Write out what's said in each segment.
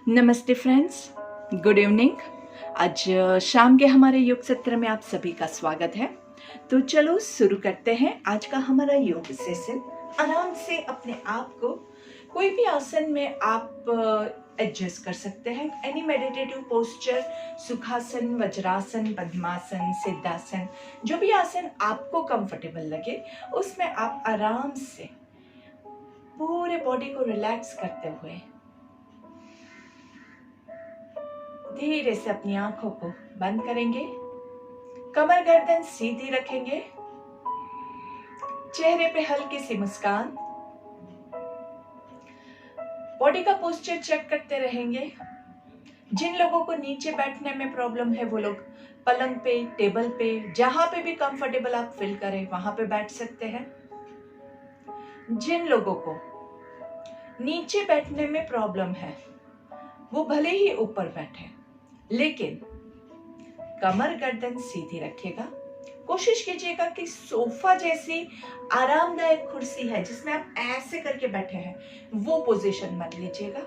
नमस्ते friends, good evening. आज शाम के हमारे योग सत्र में आप सभी का स्वागत है। तो चलो शुरू करते हैं आज का हमारा योग सेशन। आराम से अपने आप को कोई भी आसन में आप एडजस्ट कर सकते हैं। एनी मेडिटेटिव पोस्चर, सुखासन, वज्रासन, पद्मासन, सिद्धासन, जो भी आसन आपको कंफर्टेबल लगे उसमें आप आराम से पूरे बॉडी को रिलैक्स करते हुए धीरे से अपनी आंखों को बंद करेंगे। कमर गर्दन सीधी रखेंगे, चेहरे पे हल्की सी मुस्कान, बॉडी का पोस्चर चेक करते रहेंगे। जिन लोगों को नीचे बैठने में प्रॉब्लम है वो लोग पलंग पे, टेबल पे, जहां पे भी कंफर्टेबल आप फील करें वहां पे बैठ सकते हैं। जिन लोगों को नीचे बैठने में प्रॉब्लम है वो भले ही ऊपर बैठे, लेकिन कमर गर्दन सीधी रखिएगा। कोशिश कीजिएगा कि सोफा जैसी आरामदायक कुर्सी है जिसमें आप ऐसे करके बैठे हैं वो पोजीशन मत लीजिएगा।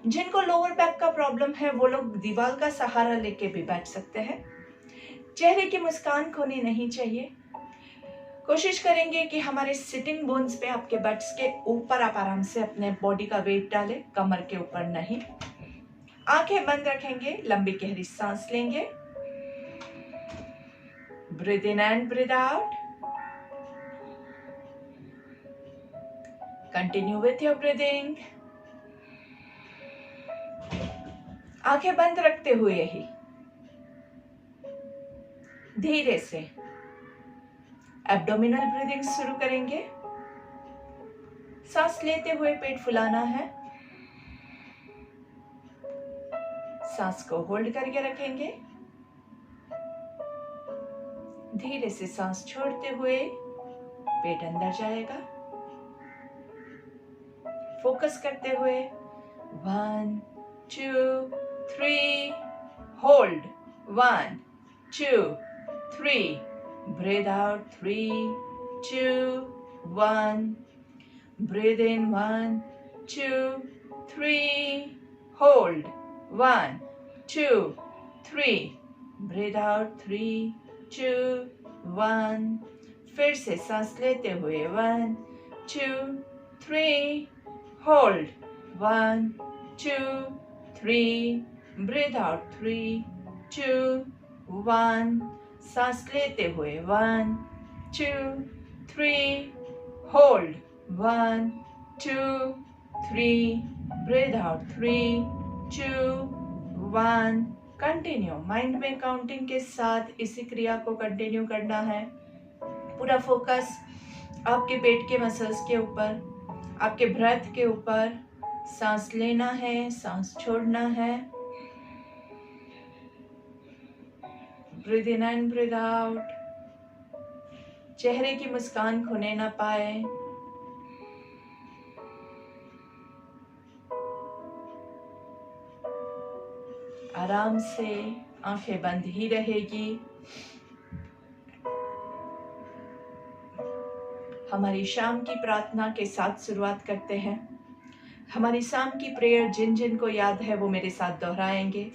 जिनको लोअर बैक का प्रॉब्लम है वो लोग दीवार का सहारा लेके भी बैठ सकते हैं। चेहरे की मुस्कान खोनी नहीं चाहिए। कोशिश करेंगे कि हमारे सिटिंग बोन्स पे, आपके बट्स के ऊपर आप आराम से अपने बॉडी का वेट डालें, कमर के ऊपर नहीं। आंखें बंद रखेंगे, लंबी गहरी सांस लेंगे। Breathe in and breathe out. Continue with your breathing. आंखें बंद रखते हुए ही धीरे से एब्डोमिनल ब्रीदिंग शुरू करेंगे। सांस लेते हुए पेट फुलाना है, सांस को होल्ड करके रखेंगे। धीरे से सांस छोड़ते हुए पेट अंदर जाएगा। फोकस करते हुए 1 2 3 होल्ड, 1 2 3 ब्रीथ आउट, 3 2 1 ब्रीथ इन, 1 2 3 होल्ड, 1 2 3 ब्रीथ आउट, 3 2 1। फिर से सांस लेते हुए 1 2 3 होल्ड, 1 2 3 ब्रीथ आउट, 3 2 1। सांस लेते हुए 1 2 3 hold, 1 2 3 breathe out, 3 2 1। Continue mind में काउंटिंग के साथ इसी क्रिया को कंटिन्यू करना है। पूरा फोकस आपके पेट के मसल्स के ऊपर, आपके ब्रेथ के ऊपर। सांस लेना है, सांस छोड़ना है। Breathe in and breathe out. चेहरे की मुस्कान खोने ना पाए। आराम से आंखें बंद ही रहेगी। हमारी शाम की प्रार्थना के साथ शुरुआत करते हैं। हमारी शाम की प्रेयर जिन जिन को याद है वो मेरे साथ दोहराएंगे।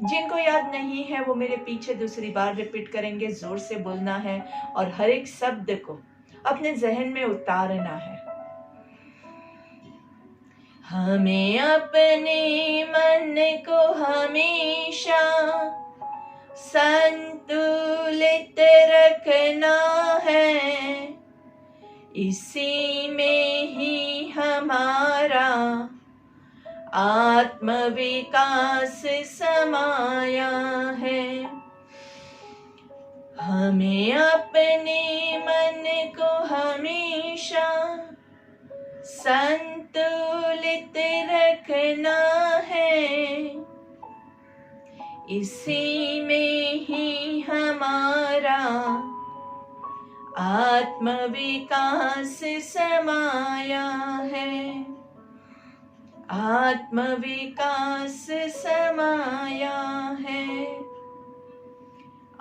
जिनको याद नहीं है वो मेरे पीछे दूसरी बार रिपीट करेंगे। जोर से बोलना है और हर एक शब्द को अपने जहन में उतारना है। हमें अपने मन को हमेशा संतुलित रखना है, इसी में ही हमारा आत्म विकास समाया है। हमें अपने मन को हमेशा संतुलित रखना है, इसी में ही हमारा आत्म विकास समाया है। आत्म विकास समाया है।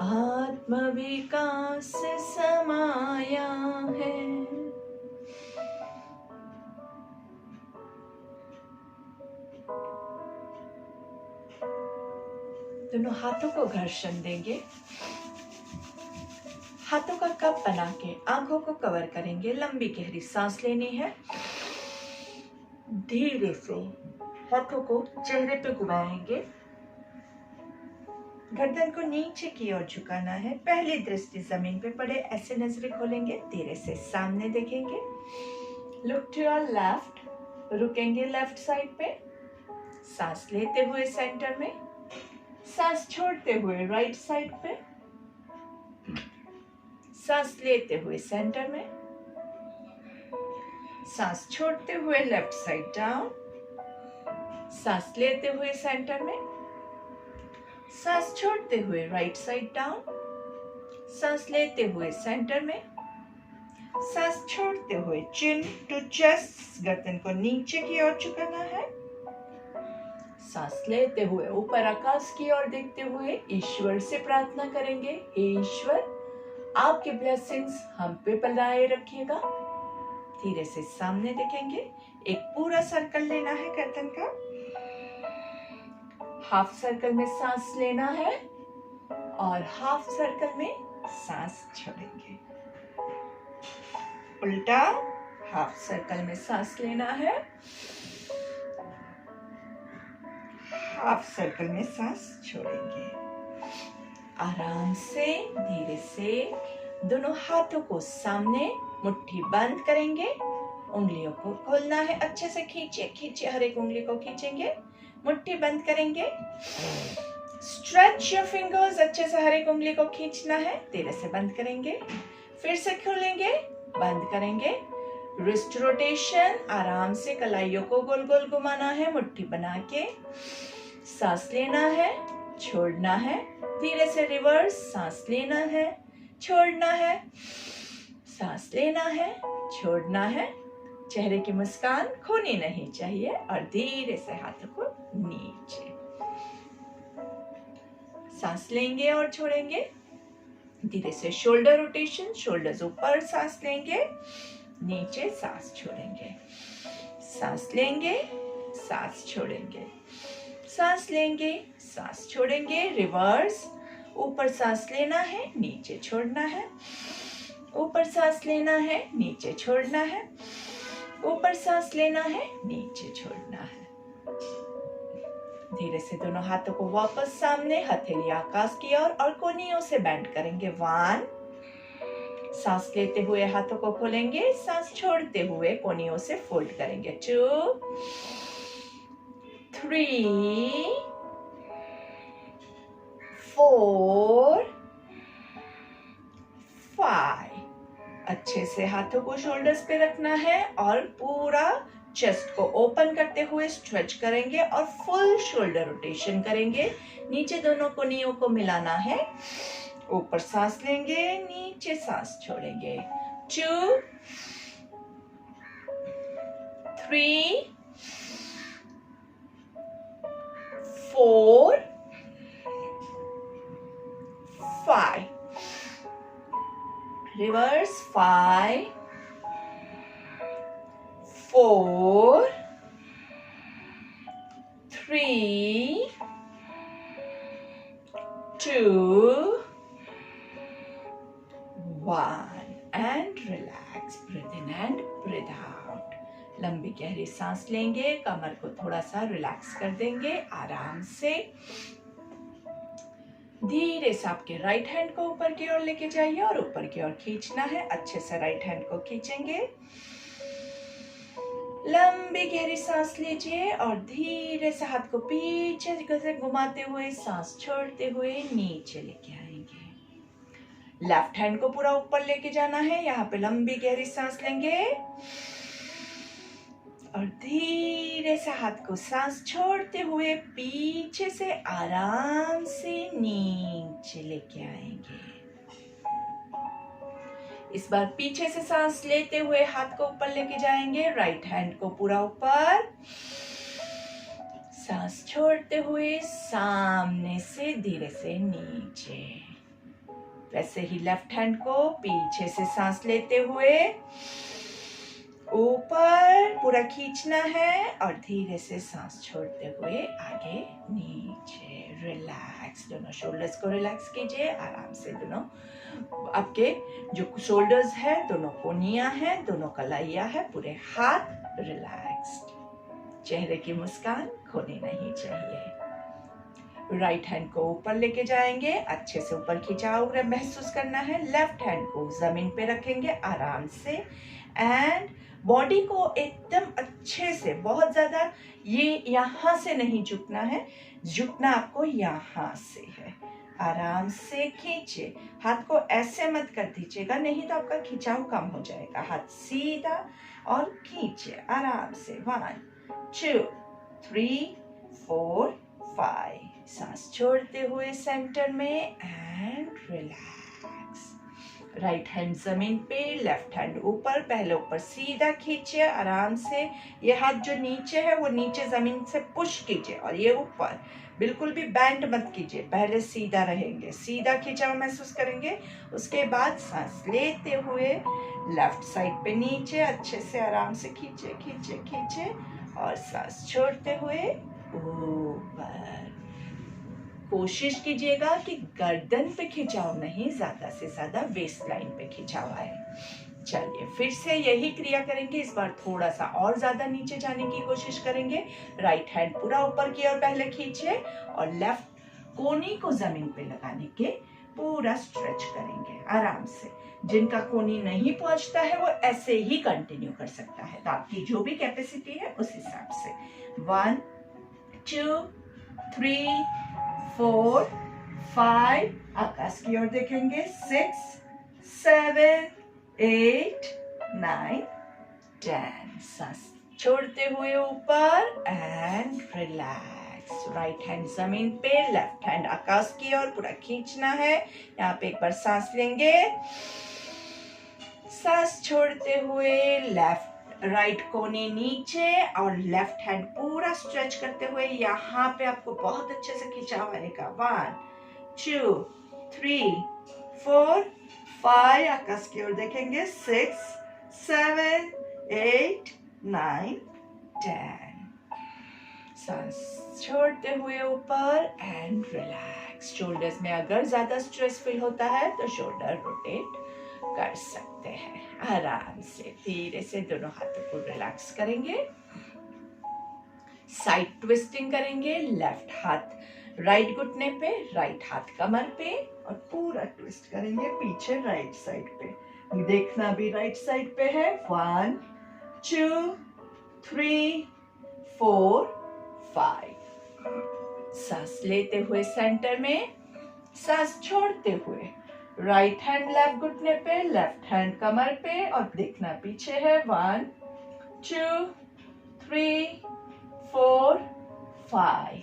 आत्म विकास समाया है। दोनों हाथों को घर्षण देंगे, हाथों का कप बना के आंखों को कवर करेंगे। लंबी गहरी सांस लेनी है। धीरे से हाथों को चेहरे पे घुमाएंगे, गर्दन को नीचे की ओर झुकाना है। पहली दृष्टि जमीन पे पड़े, ऐसे नजरें खोलेंगे, धीरे से सामने देखेंगे। लुक टू योर लेफ्ट, रुकेंगे लेफ्ट साइड पे, सांस लेते हुए सेंटर में, सांस छोड़ते हुए राइट साइड पे, सांस लेते हुए सेंटर में, सांस छोड़ते हुए लेफ्ट साइड डाउन, सांस लेते हुए सेंटर में, सांस छोड़ते हुए राइट साइड डाउन, सांस लेते हुए सेंटर में, सांस छोड़ते हुए चिन टू चेस्ट, गर्दन को नीचे की ओर झुकाना है। सांस लेते हुए ऊपर आकाश की ओर देखते हुए ईश्वर से प्रार्थना करेंगे, हे ईश्वर, आपके ब्लेसिंग्स हम पे बनाए रखिएगा। धीरे से सामने देखेंगे, एक पूरा सर्कल लेना है गर्दन का। हाफ सर्कल में सांस लेना है और हाफ सर्कल में सांस छोड़ेंगे। उल्टा, हाफ सर्कल में सांस लेना है, हाफ सर्कल में सांस छोड़ेंगे। आराम से धीरे से दोनों हाथों को सामने, मुट्ठी बंद करेंगे, उंगलियों को खोलना है, अच्छे से खींचे खींचे, हर एक उंगली को खींचेंगे, मुट्ठी बंद करेंगे। स्ट्रेच योर फिंगर्स, अच्छे से हर एक उंगली को खींचना है, धीरे से बंद करेंगे, फिर से खोलेंगे, बंद करेंगे। रिस्ट रोटेशन, आराम से कलाइयों को गोल गोल घुमाना है, मुट्ठी बना के। सांस लेना है, छोड़ना है, धीरे से रिवर्स, सांस लेना है, छोड़ना है, सांस लेना है, छोड़ना है। चेहरे की मुस्कान खोनी नहीं चाहिए और धीरे से हाथों को नीचे। सांस लेंगे और छोड़ेंगे, धीरे से शोल्डर रोटेशन, शोल्डर्स ऊपर, सांस लेंगे, नीचे सांस छोड़ेंगे, सांस लेंगे, सांस छोड़ेंगे, सांस लेंगे, सांस छोड़ेंगे। रिवर्स, ऊपर सांस लेना है, नीचे छोड़ना है, ऊपर सांस लेना है, नीचे छोड़ना है, ऊपर सांस लेना है, नीचे छोड़ना है। धीरे से दोनों हाथों को वापस सामने, हथेली आकाश की ओर और कोहनियों से बेंड करेंगे। 1, सांस लेते हुए हाथों को खोलेंगे, सांस छोड़ते हुए कोहनियों से फोल्ड करेंगे। 2, 3, 4, 5। अच्छे से हाथों को शोल्डर्स पे रखना है और पूरा चेस्ट को ओपन करते हुए स्ट्रेच करेंगे और फुल शोल्डर रोटेशन करेंगे। नीचे दोनों कोहनियों को मिलाना है, ऊपर सांस लेंगे, नीचे सांस छोड़ेंगे। 2, 3, 4, 5। Reverse, 5, 4, 3, 2, 1 and relax. Breathe in and breathe out. लंबी गहरी सांस लेंगे, कमर को थोड़ा सा रिलैक्स कर देंगे। आराम से धीरे से आपके राइट हैंड को ऊपर की ओर लेके जाइए और ऊपर की ओर खींचना है। अच्छे से राइट हैंड को खींचेंगे, लंबी गहरी सांस लीजिए और धीरे से हाथ को पीछे से घुमाते हुए सांस छोड़ते हुए नीचे लेके आएंगे। लेफ्ट हैंड को पूरा ऊपर लेके जाना है। यहाँ पे लंबी गहरी सांस लेंगे और धीरे से हाथ को सांस छोड़ते हुए पीछे से आराम से नीचे लेके आएंगे। इस बार पीछे से सांस लेते हुए हाथ को ऊपर लेके जाएंगे, राइट हैंड को पूरा ऊपर, सांस छोड़ते हुए सामने से धीरे से नीचे। वैसे ही लेफ्ट हैंड को पीछे से सांस लेते हुए ऊपर पूरा खींचना है और धीरे से सांस छोड़ते हुए आगे नीचे। रिलैक्स, दोनों शोल्डर्स को रिलैक्स कीजिए आराम से। दोनों आपके जो शोल्डर्स है, दोनों कोहनियां हैं, दोनों कलाइयां है, पूरे हाथ रिलैक्स्ड। चेहरे की मुस्कान खोनी नहीं चाहिए। राइट हैंड को ऊपर लेके जाएंगे, अच्छे से ऊपर खिंचाव महसूस करना है। लेफ्ट हैंड को जमीन पे रखेंगे आराम से एंड बॉडी को एकदम अच्छे से, बहुत ज्यादा ये यहाँ से नहीं झुकना है, झुकना आपको यहाँ से है। आराम से खींचे, हाथ को ऐसे मत कर दीजिएगा, नहीं तो आपका खिंचाव कम हो जाएगा। हाथ सीधा और खींचे आराम से। 1 2 3 4 5। सांस छोड़ते हुए सेंटर में एंड रिलैक्स। राइट हैंड जमीन पे, लेफ्ट हैंड ऊपर। पहले ऊपर सीधा खींचिए आराम से। ये हाथ जो नीचे है वो नीचे जमीन से पुश कीजिए और ये ऊपर, बिल्कुल भी बैंड मत कीजिए। पहले सीधा रहेंगे, सीधा खिंचाव महसूस करेंगे। उसके बाद सांस लेते हुए लेफ्ट साइड पे नीचे अच्छे से आराम से खींचे खींचे खींचे और सांस छोड़ते हुए ऊपर। कोशिश कीजिएगा कि गर्दन पे खिंचाव नहीं, ज्यादा से ज्यादा वेस्ट लाइन पे खिंचाव आए। चलिए फिर से यही क्रिया करेंगे, इस बार थोड़ा सा और ज्यादा नीचे जाने की कोशिश करेंगे। राइट हैंड पूरा ऊपर की ओर पहले खींचे और लेफ्ट कोहनी को जमीन पे लगाने के पूरा स्ट्रेच करेंगे आराम से। जिनका कोहनी नहीं पहुंचता है वो ऐसे ही कंटिन्यू कर सकता है, तो आपकी जो भी कैपेसिटी है उस हिसाब से। 1 2 3 4 5, आकाश की ओर देखेंगे। 6 7 8 9 10। सांस छोड़ते हुए ऊपर एंड रिलैक्स। राइट हैंड जमीन पे, लेफ्ट हैंड आकाश की ओर पूरा खींचना है। यहाँ पे एक बार सांस लेंगे, सांस छोड़ते हुए लेफ्ट राइट कोने नीचे और लेफ्ट हैंड पूरा स्ट्रेच करते हुए यहाँ पे आपको बहुत अच्छे से खिंचाव आने का। 1 2 3 4 5, आकाश की ओर देखेंगे। 6 7 8 9 10। सांस छोड़ते हुए ऊपर एंड रिलैक्स। शोल्डर्स में अगर ज्यादा स्ट्रेस फील होता है तो शोल्डर रोटेट कर सकते हैं। आराम से धीरे से दोनों हाथों को रिलैक्स करेंगे। साइड ट्विस्टिंग करेंगे। लेफ्ट हाथ राइट घुटने पे, राइट हाथ कमर पे और पूरा ट्विस्ट करेंगे पीछे राइट साइड पे। देखना भी राइट साइड पे है। 1 2 3 4 5। सांस लेते हुए सेंटर में, सांस छोड़ते हुए राइट हैंड लेफ्ट घुटने पे, लेफ्ट हैंड कमर पे और देखना पीछे है। 1 2 3 4 5।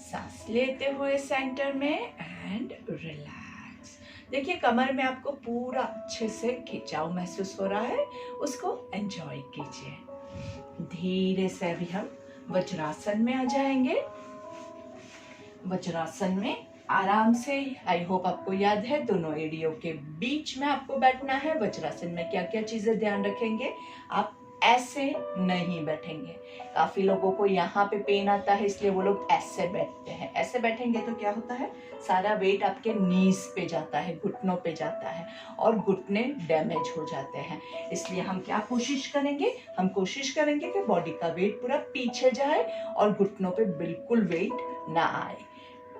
सांस लेते हुए सेंटर में एंड रिलैक्स। देखिए कमर में आपको पूरा अच्छे से खिंचाव महसूस हो रहा है, उसको एंजॉय कीजिए। धीरे से अभी हम वज्रासन में आ जाएंगे। वज्रासन में आराम से, आई होप आपको याद है, दोनों एड़ियों के बीच में आपको बैठना है। वज्रासन में क्या क्या चीजें ध्यान रखेंगे, आप ऐसे नहीं बैठेंगे। काफी लोगों को यहाँ पे पेन आता है इसलिए वो लोग ऐसे बैठते हैं। ऐसे बैठेंगे तो क्या होता है, सारा वेट आपके नीज पे जाता है, घुटनों पे जाता है और घुटने डैमेज हो जाते हैं। इसलिए हम क्या कोशिश करेंगे, हम कोशिश करेंगे कि बॉडी का वेट पूरा पीछे जाए और घुटनों पे बिल्कुल वेट ना आए।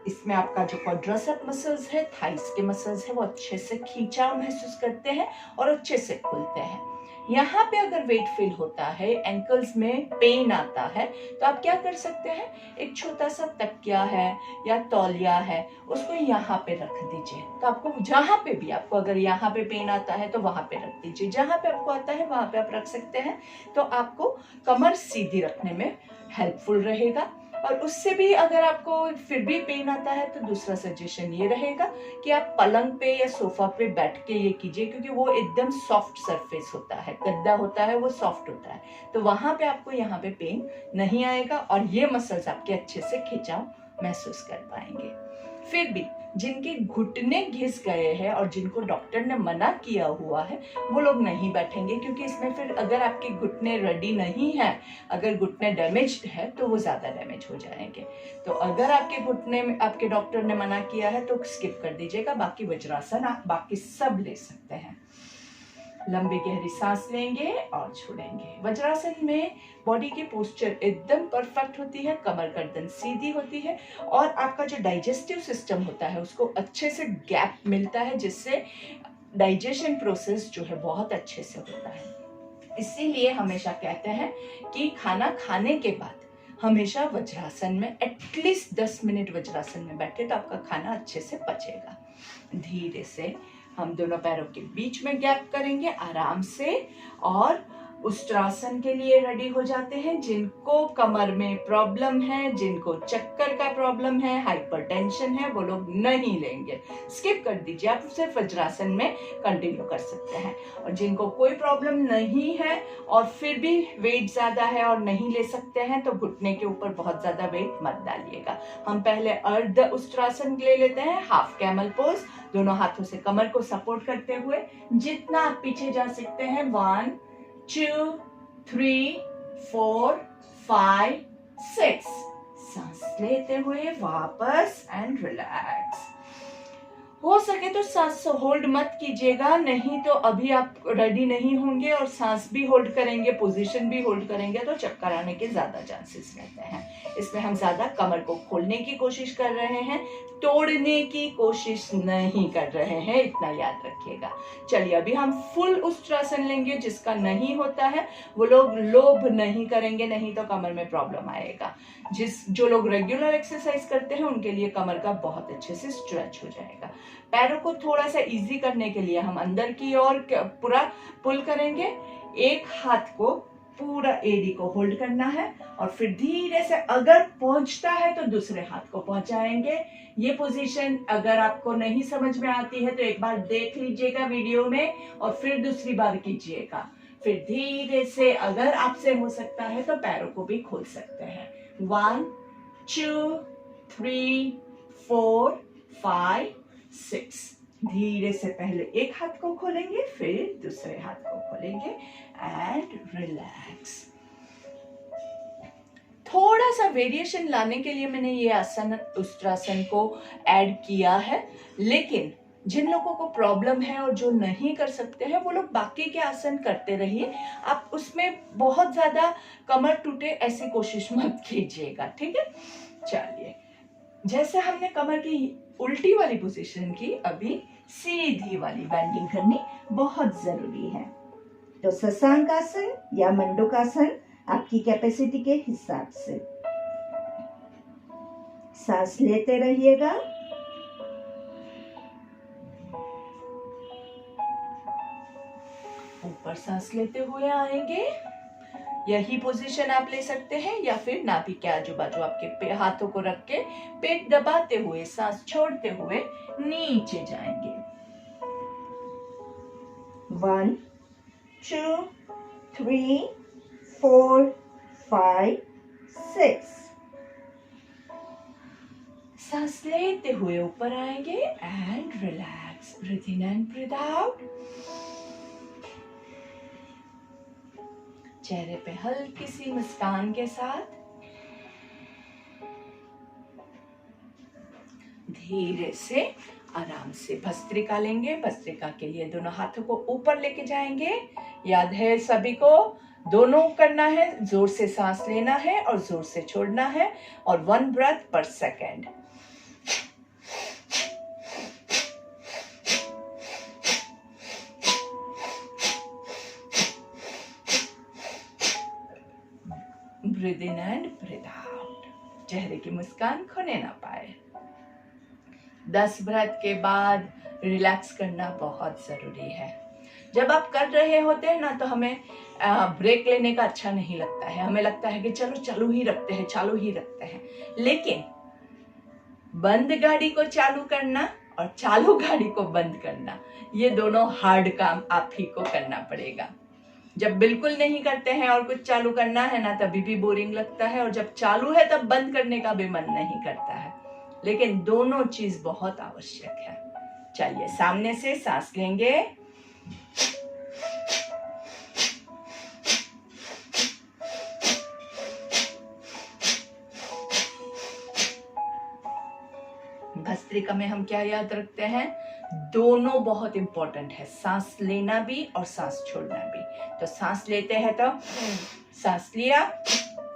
इसमें आपका जो क्वाड्रिसेप मसल्स है, थाइस के मसल्स है, वो अच्छे से खींचाव महसूस करते हैं और अच्छे से खुलते हैं। यहाँ पे अगर वेट फील होता है, एंकल्स में पेन आता है, तो आप क्या कर सकते हैं, एक छोटा सा तकिया है या तौलिया है, उसको यहाँ पे रख दीजिए। तो आपको जहाँ पे भी, आपको अगर यहाँ पे पेन आता है तो वहां पे रख दीजिए, जहाँ पे आपको आता है वहां पे आप रख सकते हैं। तो आपको कमर सीधी रखने में हेल्पफुल रहेगा। और उससे भी अगर आपको फिर भी पेन आता है तो दूसरा सजेशन ये रहेगा कि आप पलंग पे या सोफा पे बैठ के ये कीजिए, क्योंकि वो एकदम सॉफ्ट सरफेस होता है, गद्दा होता है, वो सॉफ्ट होता है, तो वहां पे आपको यहाँ पे पेन नहीं आएगा और ये मसल्स आपके अच्छे से खिंचाव महसूस कर पाएंगे। फिर भी जिनके घुटने घिस गए हैं और जिनको डॉक्टर ने मना किया हुआ है वो लोग नहीं बैठेंगे, क्योंकि इसमें फिर अगर आपके घुटने रेडी नहीं है, अगर घुटने डैमेज्ड है तो वो ज़्यादा डैमेज हो जाएंगे। तो अगर आपके घुटने में आपके डॉक्टर ने मना किया है तो स्किप कर दीजिएगा, बाकी वज्रासन आप बाकी सब ले सकते हैं। लंबी गहरी सांस लेंगे और छोड़ेंगे। वज्रासन में बॉडी की पोस्चर एकदम परफेक्ट होती है, कमर गर्दन सीधी होती है और आपका जो डाइजेस्टिव सिस्टम होता है उसको अच्छे से गैप मिलता है, जिससे डाइजेशन प्रोसेस जो है बहुत अच्छे से होता है। इसीलिए हमेशा कहते हैं कि खाना खाने के बाद हमेशा वज्रासन में एटलीस्ट 10 मिनट वज्रासन में बैठे तो आपका खाना अच्छे से पचेगा। धीरे से हम दोनों पैरों के बीच में गैप करेंगे आराम से और उष्ट्रासन के लिए रेडी हो जाते हैं। जिनको कमर में प्रॉब्लम है, जिनको चक्कर का प्रॉब्लम है, हाइपरटेंशन है, वो लोग नहीं लेंगे, स्किप कर दीजिए, आप सिर्फ वज्रासन में कंटिन्यू कर सकते हैं। और जिनको कोई प्रॉब्लम नहीं है और फिर भी वेट ज्यादा है और नहीं ले सकते हैं तो घुटने के ऊपर बहुत ज्यादा वेट मत डालिएगा। हम पहले अर्ध उष्ट्रासन ले लेते हैं, हाफ कैमल पोज, दोनों हाथों से कमर को सपोर्ट करते हुए जितना आप पीछे जा सकते हैं। 1 2 3 4 5 6 सांस लेते हुए वापस एंड रिलैक्स। हो सके तो सांस होल्ड मत कीजिएगा, नहीं तो अभी आप रेडी नहीं होंगे और सांस भी होल्ड करेंगे, पोजीशन भी होल्ड करेंगे तो चक्कर आने के ज्यादा चांसेस रहते हैं। इसमें हम ज्यादा कमर को खोलने की कोशिश कर रहे हैं, तोड़ने की कोशिश नहीं कर रहे हैं, इतना याद रखिएगा। चलिए अभी हम फुल उष्ट्रासन लेंगे। जिसका नहीं होता है वो लोग लोभ नहीं करेंगे, नहीं तो कमर में प्रॉब्लम आएगा। जो लोग रेगुलर एक्सरसाइज करते हैं उनके लिए कमर का बहुत अच्छे से स्ट्रेच हो जाएगा। पैरों को थोड़ा सा इजी करने के लिए हम अंदर की ओर पूरा पुल करेंगे। एक हाथ को पूरा एडी को होल्ड करना है और फिर धीरे से अगर पहुंचता है तो दूसरे हाथ को पहुंचाएंगे। ये पोजीशन अगर आपको नहीं समझ में आती है तो एक बार देख लीजिएगा वीडियो में और फिर दूसरी बार कीजिएगा। फिर धीरे से अगर आपसे हो सकता है तो पैरों को भी खोल सकते हैं। 1 2 3 4 5 6। धीरे से पहले एक हाथ को खोलेंगे फिर दूसरे हाथ को खोलेंगे एंड रिलैक्स। थोड़ा सा वेरिएशन लाने के लिए मैंने ये आसन उष्ट्रासन को ऐड किया है, लेकिन जिन लोगों को प्रॉब्लम है और जो नहीं कर सकते हैं वो लोग बाकी के आसन करते रहिए। आप उसमें बहुत ज्यादा कमर टूटे ऐसी कोशिश मत कीजिएगा, ठीक है। चलिए जैसे हमने कमर की उल्टी वाली पोजीशन की, अभी सीधी वाली बैंडिंग करनी बहुत जरूरी है। तो शशांक आसन या मंडूकासन आपकी कैपेसिटी के हिसाब से सांस लेते रहिएगा। ऊपर सांस लेते हुए आएंगे। यही पोजीशन आप ले सकते हैं या फिर नाभि के आजू बाजू आपके हाथों को रख के पेट दबाते हुए सांस छोड़ते हुए नीचे जाएंगे। 1 2 3 4 5 6। सांस लेते हुए ऊपर आएंगे and relax. Breathe in and breathe out. चेहरे पे हल्की सी मुस्कान के साथ धीरे से आराम से भस्त्रिका लेंगे। भस्त्रिका के लिए दोनों हाथों को ऊपर लेके जाएंगे। याद है सभी को, दोनों करना है, जोर से सांस लेना है और जोर से छोड़ना है और 1 ब्रेथ पर second. Breathe in and breathe out. चेहरे की मुस्कान खोने ना पाए। 10 ब्रेथ के बाद रिलैक्स करना बहुत जरूरी है। जब आप कर रहे होते हैं ना तो हमें ब्रेक लेने का अच्छा नहीं लगता है। हमें लगता है कि चलो चालू ही रखते हैं, चालू ही रखते हैं। लेकिन बंद गाड़ी को चालू करना और चालू गाड़ी को बंद करना, ये दोनों हार्ड काम आप ही को करना पड़ेगा। जब बिल्कुल नहीं करते हैं और कुछ चालू करना है ना तभी भी बोरिंग लगता है, और जब चालू है तब बंद करने का भी मन नहीं करता है। लेकिन दोनों चीज बहुत आवश्यक है। चलिए सामने से सांस लेंगे, भस्त्रिका में हम क्या याद रखते हैं, दोनों बहुत इंपॉर्टेंट है, सांस लेना भी और सांस छोड़ना भी। तो सांस लेते हैं तो सांस लिया,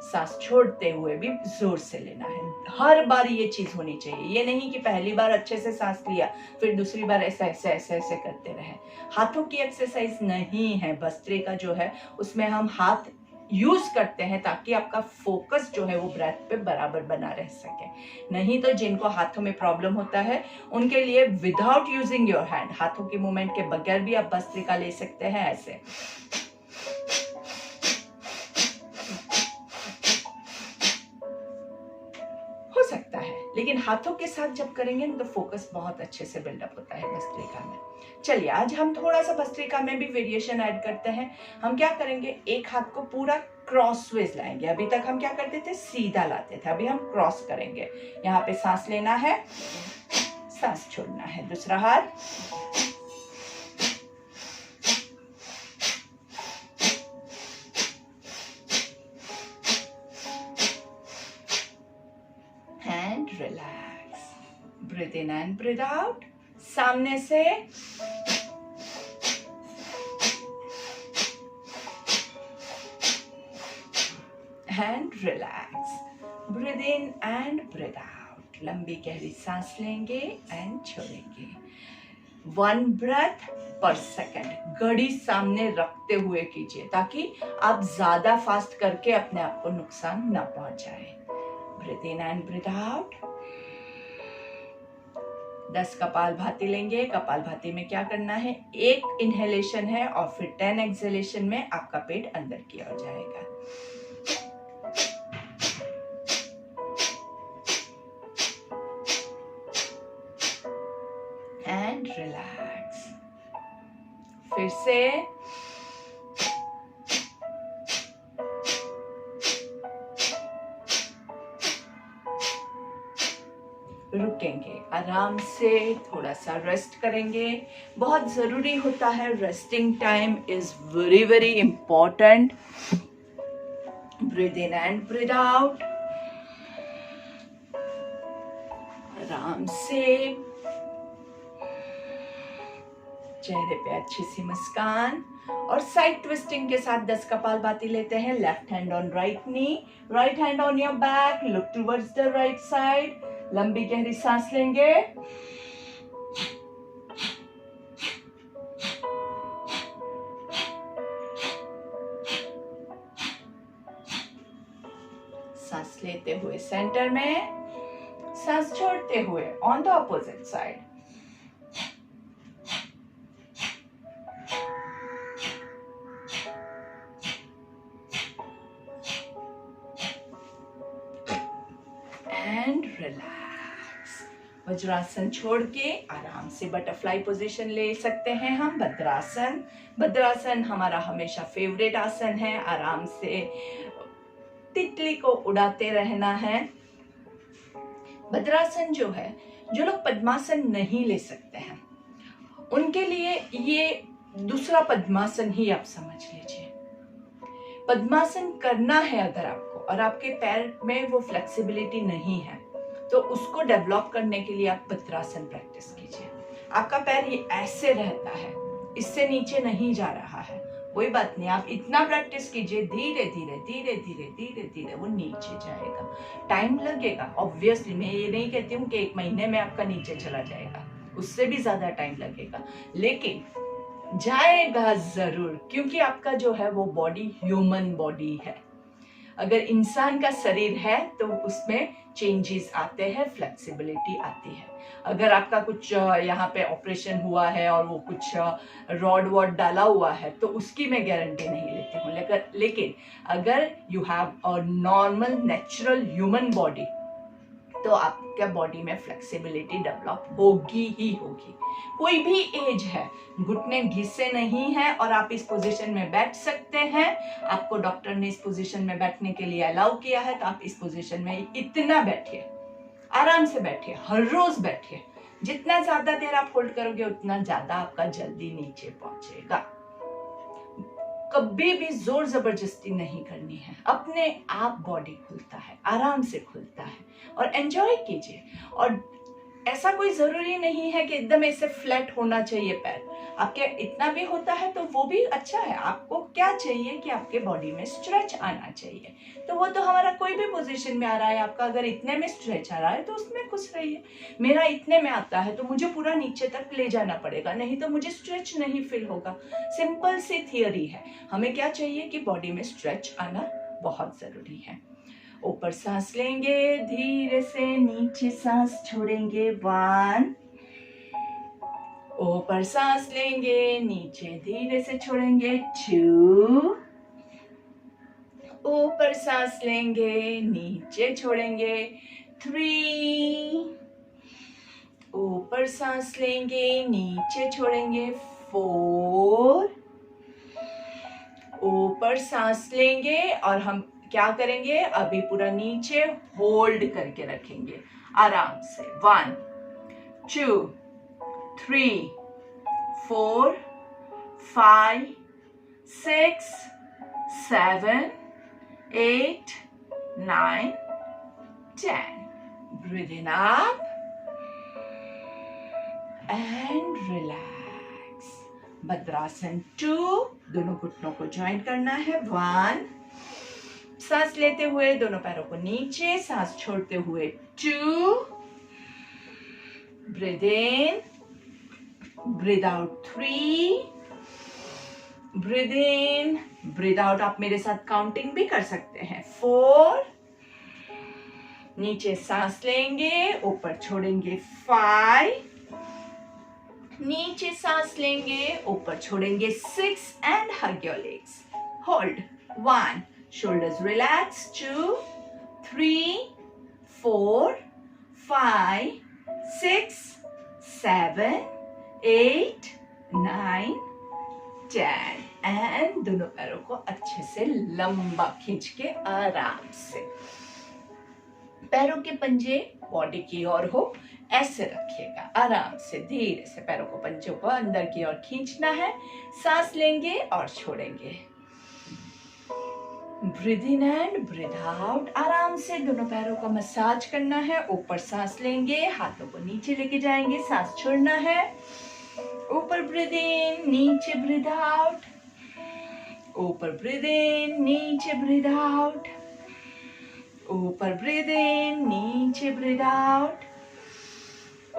सांस छोड़ते हुए भी जोर से लेना है। हर बार ये चीज होनी चाहिए, ये नहीं कि पहली बार अच्छे से सांस लिया फिर दूसरी बार ऐसे ऐसे ऐसे ऐसे करते रहे। हाथों की एक्सरसाइज नहीं है भस्त्रिका जो है, उसमें हम हाथ यूज करते हैं ताकि आपका फोकस जो है वो ब्रेथ पे बराबर बना रह सके। नहीं तो जिनको हाथों में प्रॉब्लम होता है उनके लिए विदाउट यूजिंग योर हैंड, हाथों के मूवमेंट के बगैर भी आप भस्त्रिका ले सकते हैं ऐसे। हो सकता है, लेकिन हाथों के साथ जब करेंगे तो फोकस बहुत अच्छे से बिल्डअप होता है भस्त्रिका में। चलिए आज हम थोड़ा सा भस्त्रिका में भी वेरिएशन ऐड करते हैं। हम क्या करेंगे, एक हाथ को पूरा क्रॉसवेज लाएंगे। अभी तक हम क्या करते थे, सीधा लाते थे, अभी हम क्रॉस करेंगे। यहाँ पे सांस लेना है, सांस छोड़ना है, दूसरा हाथ, and relax, breathe in and breathe out. सामने से and relax, breathe in and breathe out. लंबी गहरी सांस लेंगे एंड छोड़ेंगे। 1 ब्रेथ पर सेकेंड घड़ी सामने रखते हुए कीजिए ताकि आप ज्यादा फास्ट करके अपने आप को नुकसान ना पहुंचाए। Breathe in and breathe out. 10 kapalbhati लेंगे। कपालभाति में क्या करना है, एक इनहेलेशन है और फिर 10 एक्सहेलेशन में आपका पेट अंदर की ओर जाएगा। एंड रिलैक्स, फिर से रुकेंगे, आराम से थोड़ा सा रेस्ट करेंगे। बहुत जरूरी होता है, resting time is very very important. Breathe in and breathe out, आराम से, चेहरे पे अच्छी सी मुस्कान और साइड ट्विस्टिंग के साथ 10 कपालभाति लेते हैं। Left hand on right knee, right hand on your back, look towards the right side. लंबी गहरी सांस लेंगे, सांस लेते हुए सेंटर में, सांस छोड़ते हुए on the opposite side. And relax. Vajrasana छोड़ के आराम से बटरफ्लाई पोजीशन ले सकते हैं हम, भद्रासन। भद्रासन हमारा हमेशा फेवरेट आसन है। आराम से तितली को उड़ाते रहना है। भद्रासन जो है, जो लोग पद्मासन नहीं ले सकते हैं उनके लिए ये दूसरा पद्मासन ही आप समझ लीजिए। पद्मासन करना है अगर आपको और आपके पैर में वो फ्लेक्सिबिलिटी नहीं है तो उसको डेवलप करने के लिए आप भद्रासन प्रैक्टिस कीजिए। आपका पैर ये ऐसे रहता है, इससे नीचे नहीं जा रहा है, कोई बात नहीं, आप इतना प्रैक्टिस कीजिए, धीरे धीरे धीरे धीरे धीरे धीरे वो नीचे जाएगा। टाइम लगेगा ऑब्वियसली, मैं ये नहीं कहती हूँ कि 1 महीने में आपका नीचे चला जाएगा, उससे भी ज्यादा टाइम लगेगा, लेकिन जाएगा जरूर, क्योंकि आपका जो है वो बॉडी ह्यूमन बॉडी है। अगर इंसान का शरीर है तो उसमें चेंजेस आते हैं, फ्लेक्सिबिलिटी आती है। अगर आपका कुछ यहाँ पे ऑपरेशन हुआ है और वो कुछ रॉड वॉड डाला हुआ है तो उसकी मैं गारंटी नहीं लेती हूँ, लेकिन अगर you have a normal natural human body तो आपके बॉडी में फ्लेक्सिबिलिटी डेवलप होगी ही होगी। कोई भी एज है, घुटने घिसे नहीं है और आप इस पोजीशन में बैठ सकते हैं। आपको डॉक्टर ने इस पोजीशन में बैठने के लिए अलाउ किया है तो आप इस पोजीशन में इतना बैठिए, आराम से बैठिए, हर रोज बैठिए। जितना ज्यादा देर आप होल्ड करोगे उतना ज्यादा आपका जल्दी नीचे पहुंचेगा। कभी भी जोर जबरदस्ती नहीं करनी है, अपने आप बॉडी खुलता है, आराम से खुलता है और एंजॉय कीजिए। और ऐसा कोई जरूरी नहीं है कि एकदम ऐसे फ्लैट होना चाहिए पैर, आपके इतना भी होता है तो वो भी अच्छा है। आपको क्या चाहिए कि आपके बॉडी में स्ट्रेच आना चाहिए, तो वो तो हमारा कोई भी पोजीशन में आ रहा है। आपका अगर इतने में स्ट्रेच आ रहा है तो उसमें खुश रहिए। मेरा इतने में आता है तो मुझे पूरा नीचे तक ले जाना पड़ेगा, नहीं तो मुझे स्ट्रेच नहीं फील होगा। सिंपल सी थियरी है। हमें क्या चाहिए कि बॉडी में स्ट्रेच आना बहुत जरूरी है। ऊपर सांस लेंगे, धीरे से नीचे सांस छोड़ेंगे, 1। ऊपर सांस लेंगे, नीचे धीरे से छोड़ेंगे, 2। ऊपर सांस लेंगे, नीचे छोड़ेंगे, 3। ऊपर सांस लेंगे, नीचे छोड़ेंगे, 4। ऊपर सांस लेंगे और हम क्या करेंगे, अभी पूरा नीचे होल्ड करके रखेंगे आराम से, 1 2 3 4 5 6 7 8 9 10। Breathe in up and relax. भद्रासन 2, दोनों घुटनों को ज्वाइन करना है, 1। सांस लेते हुए दोनों पैरों को नीचे, सांस छोड़ते हुए 2। ब्रीथ इन, ब्रीथ आउट 3। ब्रीथ इन, ब्रीथ आउट। आप मेरे साथ काउंटिंग भी कर सकते हैं, 4। नीचे सांस लेंगे, ऊपर छोड़ेंगे, 5। नीचे सांस लेंगे, ऊपर छोड़ेंगे, 6 and hug your legs, hold, 1। Shoulders relax, 2 3 4 5 6 7 8 9 10। And दोनों पैरों को अच्छे से लंबा खींच के आराम से, पैरों के पंजे बॉडी की ओर हो, ऐसे रखिएगा। आराम से धीरे से पैरों को, पंजों को अंदर की ओर खींचना है। सांस लेंगे और छोड़ेंगे, breathe in and breathe out. आराम से दोनों पैरों का मसाज करना है। ऊपर सांस लेंगे, हाथों को नीचे लेके जाएंगे, सांस छोड़ना है। ऊपर ब्रीथ इन, नीचे ब्रीथ आउट। ऊपर ब्रीथ इन, नीचे ब्रीथ आउट। ऊपर ब्रीथ इन, नीचे ब्रीथ आउट।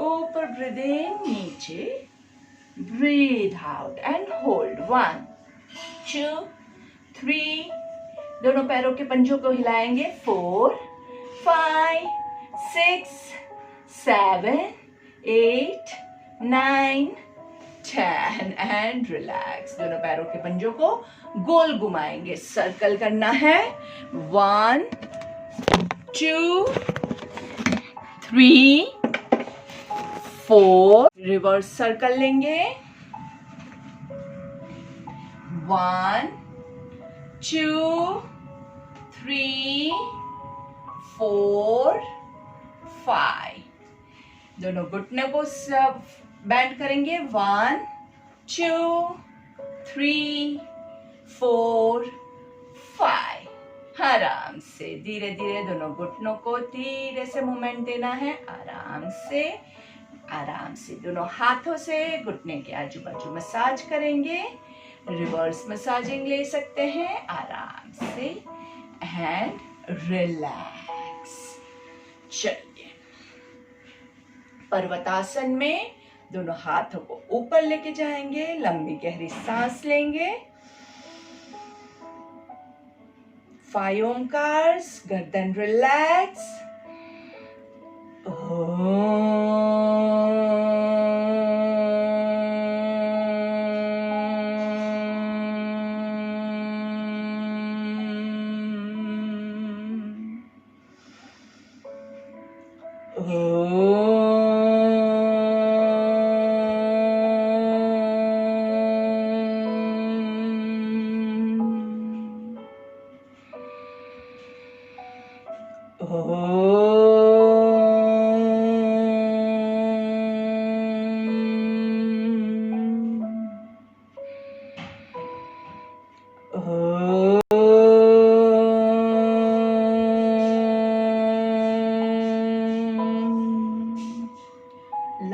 ऊपर ब्रीथ इन, नीचे ब्रीथ आउट एंड होल्ड, 1 2 3। दोनों पैरों के पंजों को हिलाएंगे, 4 5 6 7 8 9 10 एंड रिलैक्स। दोनों पैरों के पंजों को गोल घुमाएंगे, सर्कल करना है, 1 2 3 4। रिवर्स सर्कल लेंगे, 1 2 3 4 5। दोनों घुटने को बैंड करेंगे, 1 2 3 4 5। आराम से धीरे धीरे दोनों घुटनों को धीरे से मूवमेंट देना है, आराम से। आराम से दोनों हाथों से घुटने के आजू बाजू मसाज करेंगे, रिवर्स मसाजिंग ले सकते हैं, आराम से एंड रिलैक्स। चलिए, पर्वतासन में दोनों हाथों को ऊपर लेके जाएंगे, लंबी गहरी सांस लेंगे, 5 ओंकार्स, गर्दन रिलैक्स,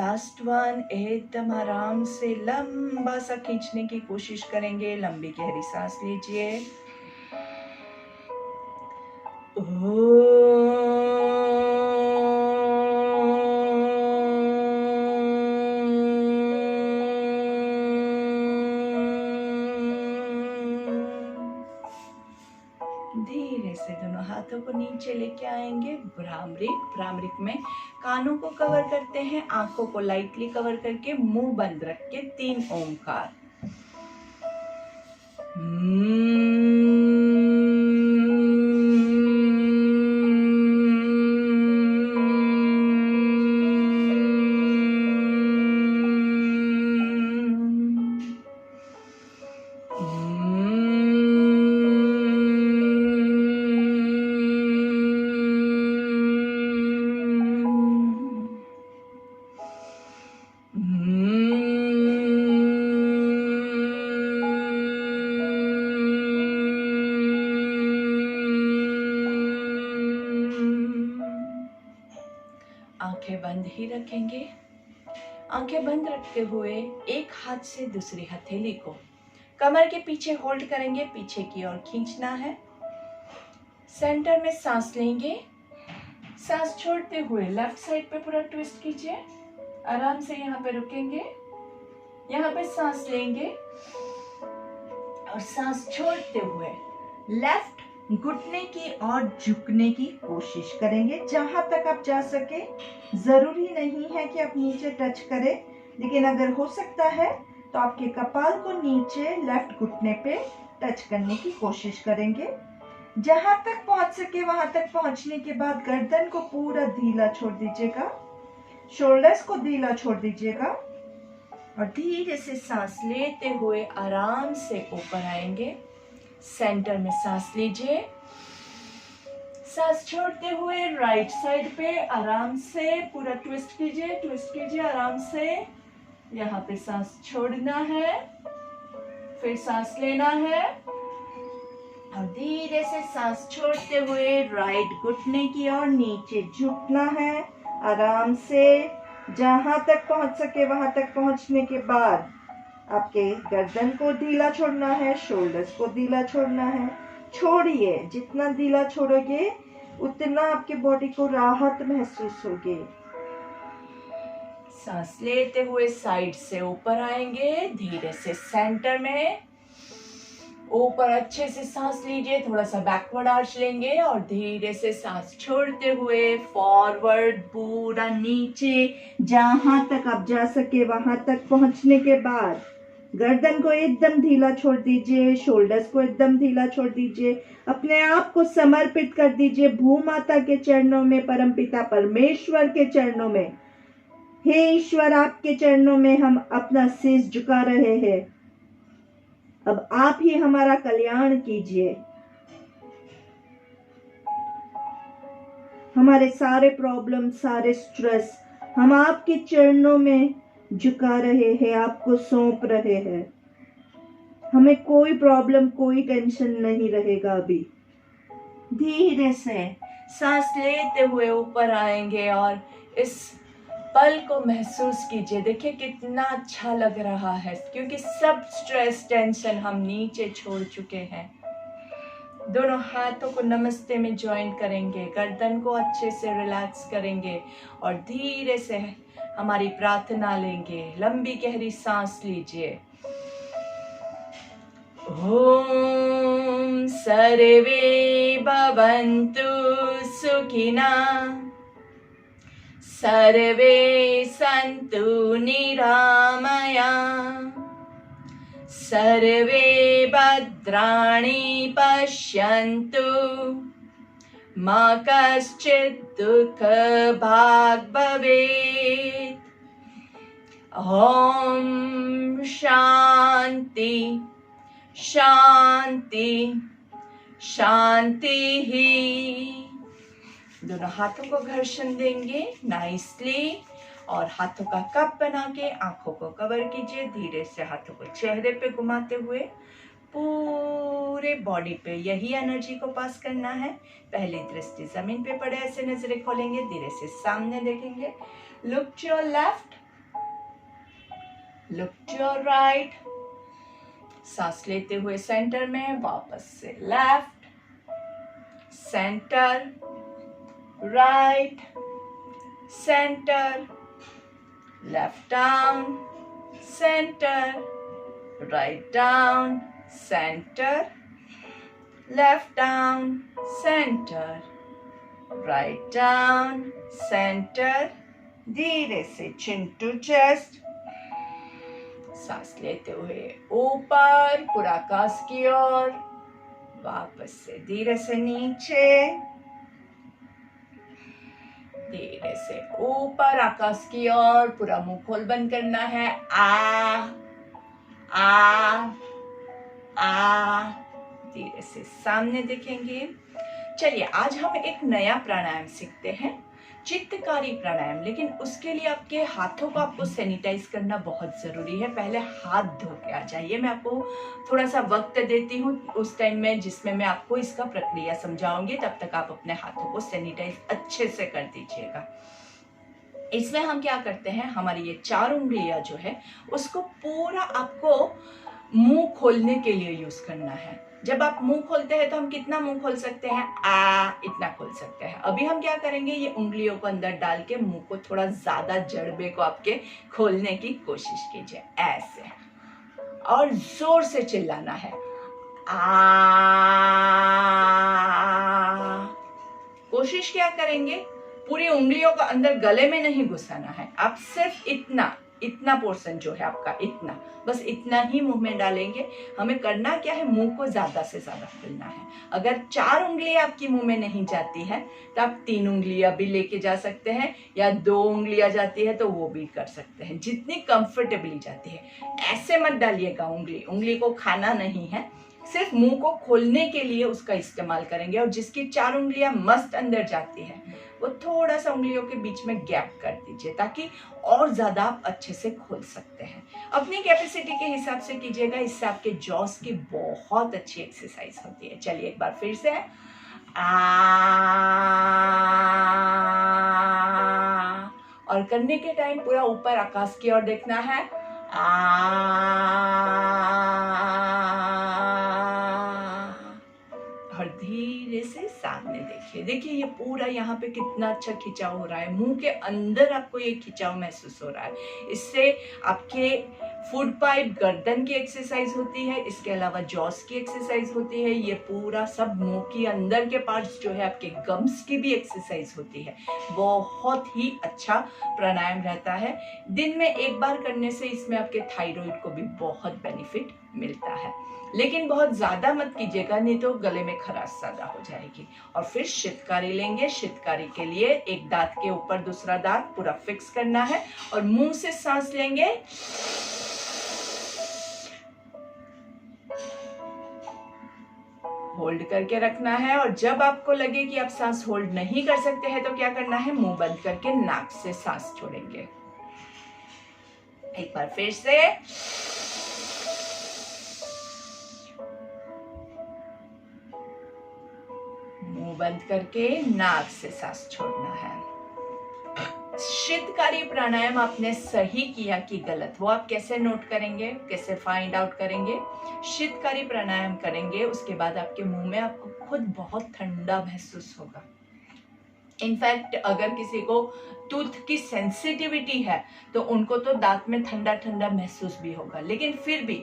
लास्ट वन, एकदम आराम से लंबा सा खींचने की कोशिश करेंगे। लंबी गहरी सांस लीजिए। धीरे से दोनों हाथों को नीचे लेके आएंगे। भ्रामरिक में कानों को कवर करते हैं, आंखों को लाइटली कवर करके मुंह बंद रख के 3 ओमकार। आंखें बंद ही रखेंगे। आंखें बंद रखते हुए एक हाथ से दूसरी हथेली को कमर के पीछे होल्ड करेंगे, पीछे की ओर खींचना है। सेंटर में सांस लेंगे। सांस छोड़ते हुए लेफ्ट साइड पे पूरा ट्विस्ट कीजिए। आराम से यहाँ पे रुकेंगे, यहाँ पे सांस लेंगे और सांस छोड़ते हुए लेफ्ट घुटने की ओर झुकने की कोशिश करेंगे जहां तक आप जा सके। जरूरी नहीं है कि आप नीचे टच करें, लेकिन अगर हो सकता है तो आपके कपाल को नीचे लेफ्ट घुटने पे टच करने की कोशिश करेंगे। जहां तक पहुंच सके वहां तक पहुंचने के बाद गर्दन को पूरा ढीला छोड़ दीजिएगा, शोल्डर्स को ढीला छोड़ दीजिएगा और धीरे से सांस लेते हुए आराम से ऊपर आएंगे। सेंटर में सांस लीजिए। सांस छोड़ते हुए राइट साइड पे आराम से पूरा ट्विस्ट कीजिए आराम से। यहाँ पे सांस छोड़ना है, फिर सांस लेना है और धीरे से सांस छोड़ते हुए राइट घुटने की ओर नीचे झुकना है आराम से। जहां तक पहुंच सके वहां तक पहुंचने के बाद आपके गर्दन को ढीला छोड़ना है, शोल्डर्स को ढीला छोड़ना है। छोड़िए, जितना ढीला छोड़ोगे उतना आपके बॉडी को राहत महसूस होगी। सांस लेते हुए साइड से ऊपर आएंगे, धीरे से सेंटर में ऊपर अच्छे से सांस लीजिए। थोड़ा सा बैकवर्ड आर्च लेंगे और धीरे से सांस छोड़ते हुए फॉरवर्ड पूरा नीचे। जहां तक आप जा सके वहां तक पहुंचने के बाद गर्दन को एकदम ढीला छोड़ दीजिए, शोल्डर्स को एकदम ढीला छोड़ दीजिए। अपने आप को समर्पित कर दीजिए भूमाता के चरणों में, परमपिता परमेश्वर के चरणों में। हे ईश्वर, आपके चरणों में हम अपना शीश झुका रहे हैं। अब आप ही हमारा कल्याण कीजिए। हमारे सारे प्रॉब्लम, सारे स्ट्रेस हम आपके चरणों में झुका रहे हैं, आपको सौंप रहे हैं। हमें कोई प्रॉब्लम, कोई टेंशन नहीं रहेगा। अभी धीरे से सांस लेते हुए ऊपर आएंगे और इस पल को महसूस कीजिए। देखिए कितना अच्छा लग रहा है, क्योंकि सब स्ट्रेस, टेंशन हम नीचे छोड़ चुके हैं। दोनों हाथों को नमस्ते में ज्वाइन करेंगे, गर्दन को अच्छे से रिलैक्स करेंगे और धीरे से हमारी प्रार्थना लेंगे। लंबी गहरी सांस लीजिए। ओम सर्वे भवन्तु सुखिनः, सर्वे सन्तु निरामयाः, सर्वे भद्राणि पश्यन्तु, मा कश्चित् दुःखभाग् भवेत्। ॐ शान्ति शान्ति शान्तिः। दोनों हाथों को घर्षण देंगे नाइसली और हाथों का कप बना के आंखों को कवर कीजिए। धीरे से हाथों को चेहरे पे घुमाते हुए पूरे बॉडी पे यही एनर्जी को पास करना है। पहली दृष्टि जमीन पे पड़े, ऐसे नजरें खोलेंगे, धीरे से सामने देखेंगे। Look to your left, look to your right, सांस लेते हुए सेंटर में, वापस से left, centre, right, centre, left down, centre, right down, centre, left down, centre, right down, centre. धीरे से चिन टू चेस्ट, सांस लेते हुए ऊपर पूरा आकाश की ओर, वापस से धीरे से नीचे, धीरे से ऊपर आकाश की ओर, पूरा मुंह खोल बंद करना है। आ धीरे से सामने देखेंगे। चलिए आज हम एक नया प्राणायाम सीखते हैं, चित्तकारी प्राणायाम। लेकिन उसके लिए आपके हाथों को आपको सैनिटाइज करना बहुत जरूरी है। पहले हाथ धो के आ जाइए। मैं आपको थोड़ा सा वक्त देती हूँ उस टाइम में जिसमें मैं आपको इसका प्रक्रिया समझाऊंगी। तब तक आप अपने हाथों को सैनिटाइज अच्छे से कर दीजिएगा। इसमें हम क्या करते हैं, हमारी ये 4 उंगलियां जो है उसको पूरा आपको मुंह खोलने के लिए यूज करना है। जब आप मुंह खोलते हैं तो हम कितना मुंह खोल सकते हैं, इतना खोल सकते हैं। अभी हम क्या करेंगे, ये उंगलियों को अंदर डाल के मुंह को थोड़ा ज्यादा जड़बे को आपके खोलने की कोशिश कीजिए, ऐसे, और जोर से चिल्लाना है, कोशिश क्या करेंगे, पूरी उंगलियों को अंदर गले में नहीं घुसाना है। आप सिर्फ इतना पोर्शन जो है आपका, इतना, बस इतना ही मुंह में डालेंगे। हमें करना क्या है, मुंह को ज्यादा से ज्यादा खोलना है। अगर 4 उंगलियां आपकी मुंह में नहीं जाती है तो आप 3 उंगलियां भी लेके जा सकते हैं, या 2 उंगलियां जाती है तो वो भी कर सकते हैं, जितनी कंफर्टेबली जाती है। ऐसे मत डालिएगा, उंगली को खाना नहीं है, सिर्फ मुंह को खोलने के लिए उसका इस्तेमाल करेंगे। और जिसकी 4 उंगलियां मस्त अंदर जाती है वो थोड़ा सा उंगलियों के बीच में गैप कर दीजिए, ताकि और ज्यादा आप अच्छे से खोल सकते हैं। अपनी कैपेसिटी के हिसाब से कीजिएगा, इससे आपके जॉस की बहुत अच्छी एक्सरसाइज होती है। चलिए एक बार फिर से, और करने के टाइम पूरा ऊपर आकाश की ओर देखना है, और धीरे से सामने देखिए। देखिए ये पूरा यहाँ पे कितना अच्छा खिंचाव हो रहा है, मुंह के अंदर आपको ये खिंचाव महसूस हो रहा है। इससे आपके फूड पाइप, गर्दन की एक्सरसाइज होती है, इसके अलावा जॉस की एक्सरसाइज होती है। ये पूरा सब मुंह के अंदर के पार्ट्स जो है, आपके गम्स की भी एक्सरसाइज होती है। बहुत ही अच्छा प्राणायाम रहता है। दिन में एक बार करने से इसमें आपके थायराइड को भी बहुत बेनिफिट मिलता है। लेकिन बहुत ज्यादा मत कीजिएगा, नहीं तो गले में खराश ज्यादा हो जाएगी। और फिर शितकारी लेंगे। शितकारी के लिए एक दांत के ऊपर दूसरा दांत पूरा फिक्स करना है और मुंह से सांस लेंगे, होल्ड करके रखना है। और जब आपको लगे कि आप सांस होल्ड नहीं कर सकते हैं तो क्या करना है, मुंह बंद करके नाक से सांस छोड़ेंगे। एक बार फिर से, मुंह बंद करके नाक से सांस छोड़ना है। शीतकारी प्राणायाम आपने सही किया कि गलत, वो आप कैसे नोट करेंगे, कैसे फाइंड आउट करेंगे। शीतकारी प्राणायाम करेंगे, उसके बाद आपके मुंह में आपको खुद बहुत ठंडा महसूस होगा। इनफैक्ट अगर किसी को टूथ की सेंसिटिविटी है तो उनको तो दांत में ठंडा ठंडा महसूस भी होगा। लेकिन फिर भी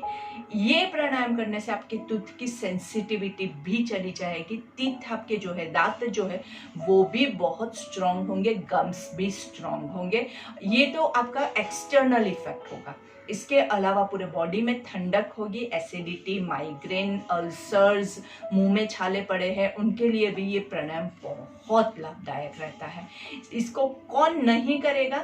ये प्राणायाम करने से आपके टूथ की सेंसिटिविटी भी चली जाएगी। टीथ आपके जो है, दांत जो है वो भी बहुत स्ट्रांग होंगे, गम्स भी स्ट्रांग होंगे। ये तो आपका एक्सटर्नल इफेक्ट होगा। इसके अलावा पूरे बॉडी में ठंडक होगी। एसिडिटी, माइग्रेन, अल्सर्स, मुंह में छाले पड़े हैं, उनके लिए भी ये प्राणायाम बहुत लाभदायक रहता है। इसको कौन नहीं करेगा?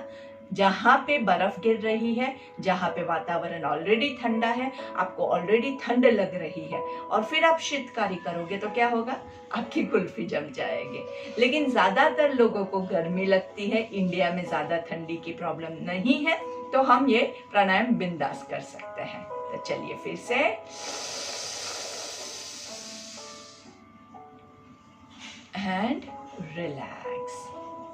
जहाँ पे बर्फ गिर रही है, जहाँ पे वातावरण ऑलरेडी ठंडा है, आपको ऑलरेडी ठंड लग रही है, और फिर आप शीतकारी करोगे तो क्या होगा, आपकी कुल्फी जम जाएगी। लेकिन ज्यादातर लोगों को गर्मी लगती है, इंडिया में ज्यादा ठंडी की प्रॉब्लम नहीं है, तो हम ये प्राणायाम बिंदास कर सकते हैं। तो चलिए फिर से, एंड रिलैक्स,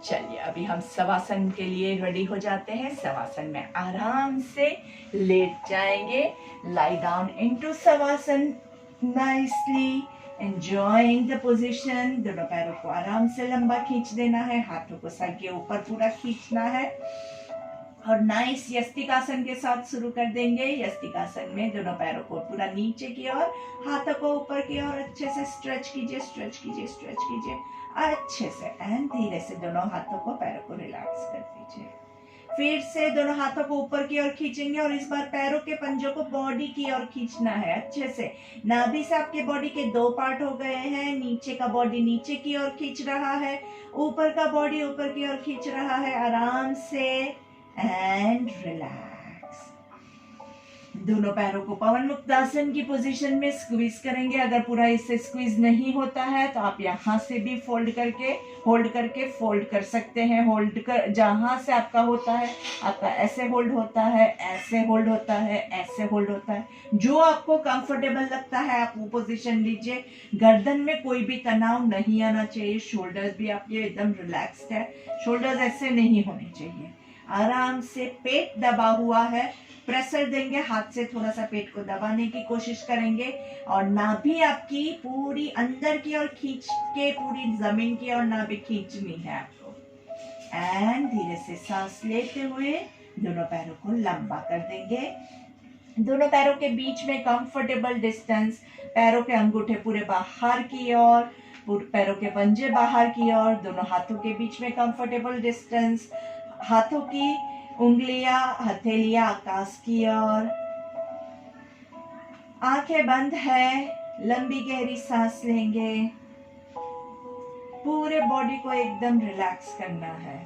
चलिए अभी हम शवासन के लिए रेडी हो जाते हैं। शवासन में आराम से लेट जाएंगे। Lie down into shavasana nicely, enjoying the position. दोनों पैरों को आराम से लंबा खींच देना है, हाथों को सर के ऊपर पूरा खींचना है और नाइस यस्तिकासन के साथ शुरू कर देंगे। यस्तिकासन में दोनों पैरों को पूरा नीचे की ओर, हाथों को ऊपर की ओर अच्छे से स्ट्रेच कीजिए, स्ट्रेच कीजिए, स्ट्रेच कीजिए अच्छे से। एंड धीरे से दोनों हाथों को, पैरों को रिलैक्स कर दीजिए। फिर से दोनों हाथों को ऊपर की ओर खींचेंगे और इस बार पैरों के पंजों को बॉडी की ओर खींचना है अच्छे से। नाभि से आपके बॉडी के 2 पार्ट हो गए हैं। नीचे का बॉडी नीचे की ओर खींच रहा है, ऊपर का बॉडी ऊपर की ओर खींच रहा है। आराम से एंड रिलैक्स। दोनों पैरों को पवन मुक्तासन की पोजीशन में स्क्वीज करेंगे। अगर पूरा इससे स्क्वीज नहीं होता है तो आप यहाँ से भी होल्ड करके फोल्ड कर सकते हैं। होल्ड कर, जहां से आपका होता है, आपका ऐसे होल्ड होता है, ऐसे होल्ड होता है, ऐसे होल्ड होता है। जो आपको कंफर्टेबल लगता है आप वो पोजीशन लीजिए। गर्दन में कोई भी तनाव नहीं आना चाहिए। शोल्डर्स भी आपके एकदम रिलैक्स्ड है, शोल्डर्स ऐसे नहीं होने चाहिए। आराम से पेट दबा हुआ है, प्रेशर देंगे, हाथ से थोड़ा सा पेट को दबाने की कोशिश करेंगे और नाभि आपकी पूरी अंदर की ओर खींच के पूरी जमीन की ओर नाभि खींचनी है आपको। एंड धीरे से सांस लेते हुए दोनों पैरों को लंबा कर देंगे। दोनों पैरों के बीच में कंफर्टेबल डिस्टेंस, पैरों के अंगूठे पूरे बाहर की ओर, पैरों के पंजे बाहर की ओर, दोनों हाथों के बीच में कंफर्टेबल डिस्टेंस, हाथों की उंगलियां, हथेलियां आकाश की ओर। आंखें बंद है, लंबी गहरी सांस लेंगे। पूरे बॉडी को एकदम रिलैक्स करना है।